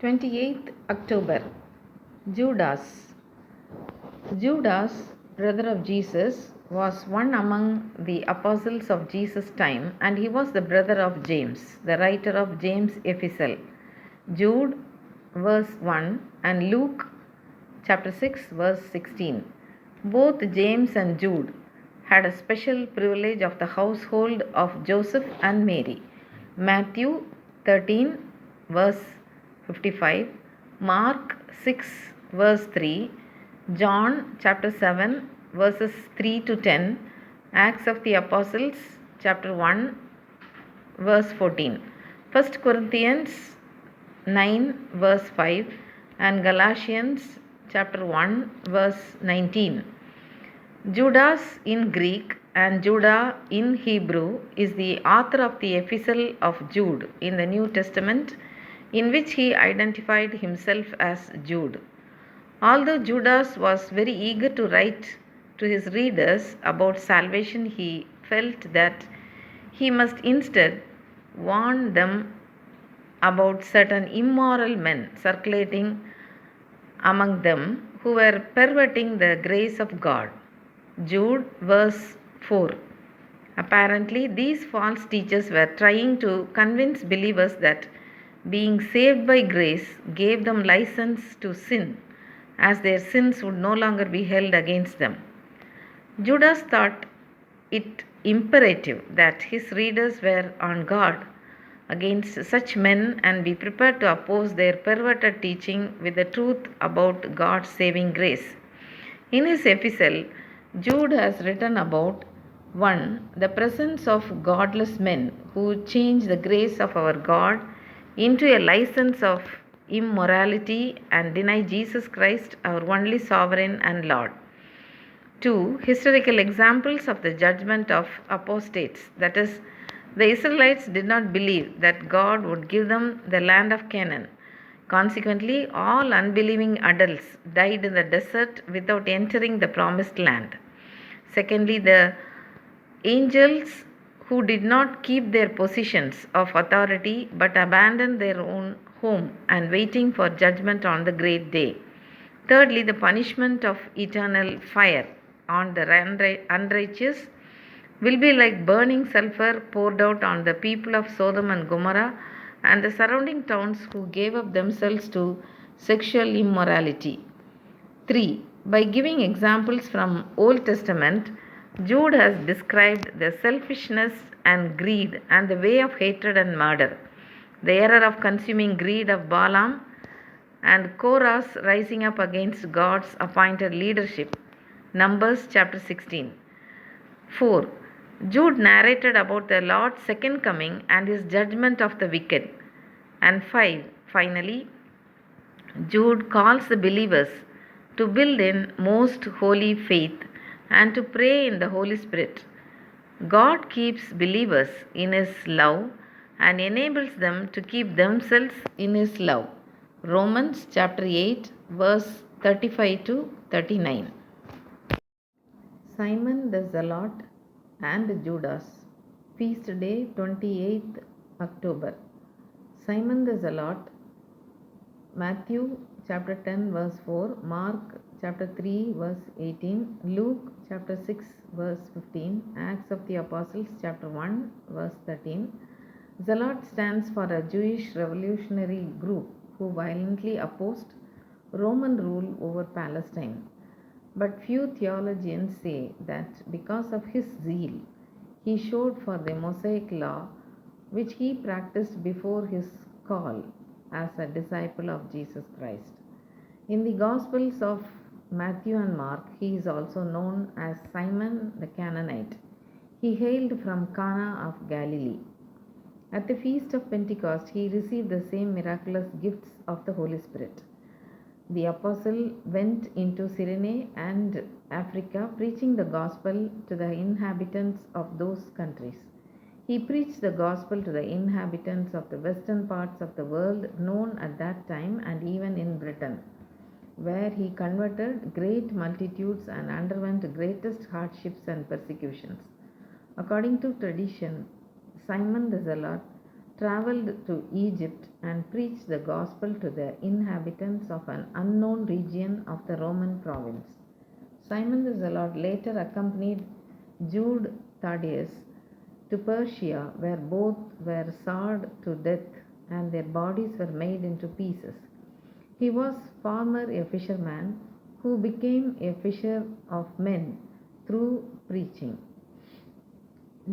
28th October. Judas. Judas, brother of Jesus, was one among the apostles of Jesus' time, and he was the brother of James, the writer of James' epistle. Jude, verse 1, and Luke, chapter 6, verse 16. Both James and Jude had a special privilege of the household of Joseph and Mary. Matthew 13, verse 55, Mark 6, verse 3, John chapter 7, verses 3 to 10, Acts of the Apostles chapter 1, verse 14, 1 Corinthians 9, verse 5, and Galatians chapter 1, verse 19. Judas in Greek and Judah in Hebrew is the author of the epistle of Jude in the New Testament, in which he identified himself as Jude. Although Judas was very eager to write to his readers about salvation, he felt that he must instead warn them about certain immoral men circulating among them who were perverting the grace of God. Jude, verse 4. Apparently, these false teachers were trying to convince believers that being saved by grace gave them license to sin, as their sins would no longer be held against them. Judas thought it imperative that his readers were on guard against such men and be prepared to oppose their perverted teaching with the truth about God's saving grace. In his epistle, Jude has written about 1. The presence of godless men who change the grace of our God into a license of immorality and deny Jesus Christ, our only sovereign and Lord. 2. Historical examples of the judgment of apostates, that is, the Israelites did not believe that God would give them the land of Canaan. Consequently, all unbelieving adults died in the desert without entering the promised land. Secondly, the angels who did not keep their positions of authority but abandoned their own home and waiting for judgment on the great day. Thirdly, the punishment of eternal fire on the unrighteous will be like burning sulfur poured out on the people of Sodom and Gomorrah and the surrounding towns who gave up themselves to sexual immorality. 3. By giving examples from Old Testament, Jude has described the selfishness and greed and the way of hatred and murder, the error of consuming greed of Balaam, and Korah's rising up against God's appointed leadership. Numbers chapter 16. 4. Jude narrated about the Lord's second coming and his judgment of the wicked. And 5. Finally, Jude calls the believers to build in most holy faith and to pray in the Holy Spirit. God keeps believers in His love and enables them to keep themselves in His love. Romans chapter 8, verse 35 to 39. Simon the Zealot and Judas. Feast day 28th October. Simon the Zealot. Matthew chapter 10, verse 4, Mark chapter 3, verse 18, Luke chapter 6, verse 15, Acts of the Apostles chapter 1, verse 13. Zealot stands for a Jewish revolutionary group who violently opposed Roman rule over Palestine. But few theologians say that because of his zeal, he showed for the Mosaic law, which he practiced before his call as a disciple of Jesus Christ. In the Gospels of Matthew and Mark, he is also known as Simon the Canaanite. He hailed from Cana of Galilee. At the feast of Pentecost, he received the same miraculous gifts of the Holy Spirit. The apostle went into Cyrene and Africa, preaching the gospel to the inhabitants of those countries. He preached the gospel to the inhabitants of the western parts of the world known at that time and even in Britain, where he converted great multitudes and underwent greatest hardships and persecutions. According to tradition, Simon the Zealot traveled to Egypt and preached the gospel to the inhabitants of an unknown region of the Roman province. Simon the Zealot later accompanied Jude Thaddeus to Persia, where both were sawed to death and their bodies were made into pieces. He was former a fisherman who became a fisher of men through preaching.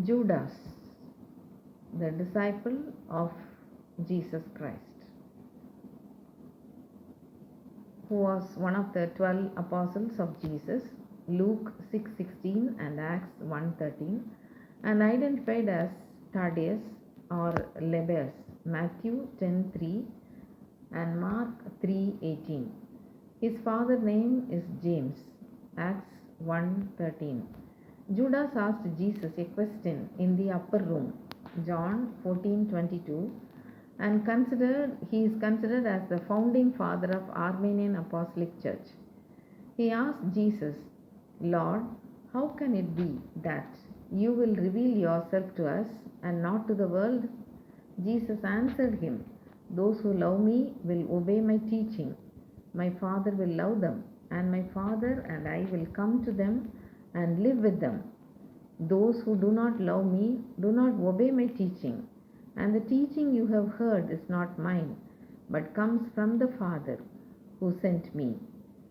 Judas, the disciple of Jesus Christ, who was one of the 12 apostles of Jesus, Luke 6:16 and Acts 1:13, and identified as Thaddeus or Lebes, Matthew 10:3 and Mark 3:18. His father's name is James, Acts 1:13. Judas asked Jesus a question in the upper room, John 14:22, and he is considered as the founding father of Armenian Apostolic Church. He asked Jesus, Lord, how can it be that you will reveal yourself to us and not to the world? Jesus answered him, those who love me will obey my teaching. My Father will love them, and my Father and I will come to them and live with them. Those who do not love me do not obey my teaching, and the teaching you have heard is not mine, but comes from the Father who sent me.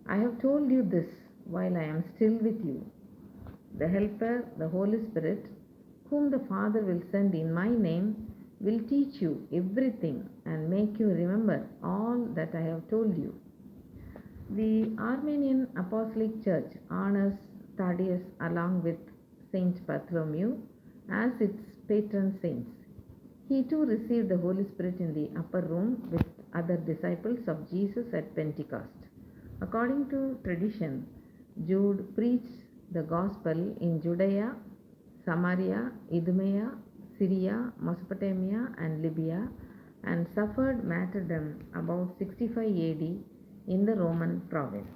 I have told you this while I am still with you. The Helper, the Holy Spirit, whom the Father will send in my name, will teach you everything and make you remember all that I have told you. The Armenian Apostolic Church honors Thaddeus along with Saint Bartholomew as its patron saints. He too received the Holy Spirit in the upper room with other disciples of Jesus at Pentecost. According to tradition, Jude preached the gospel in Judea, Samaria, Idumea, Syria, Mesopotamia, and Libya, and suffered martyrdom about 65 AD in the Roman province.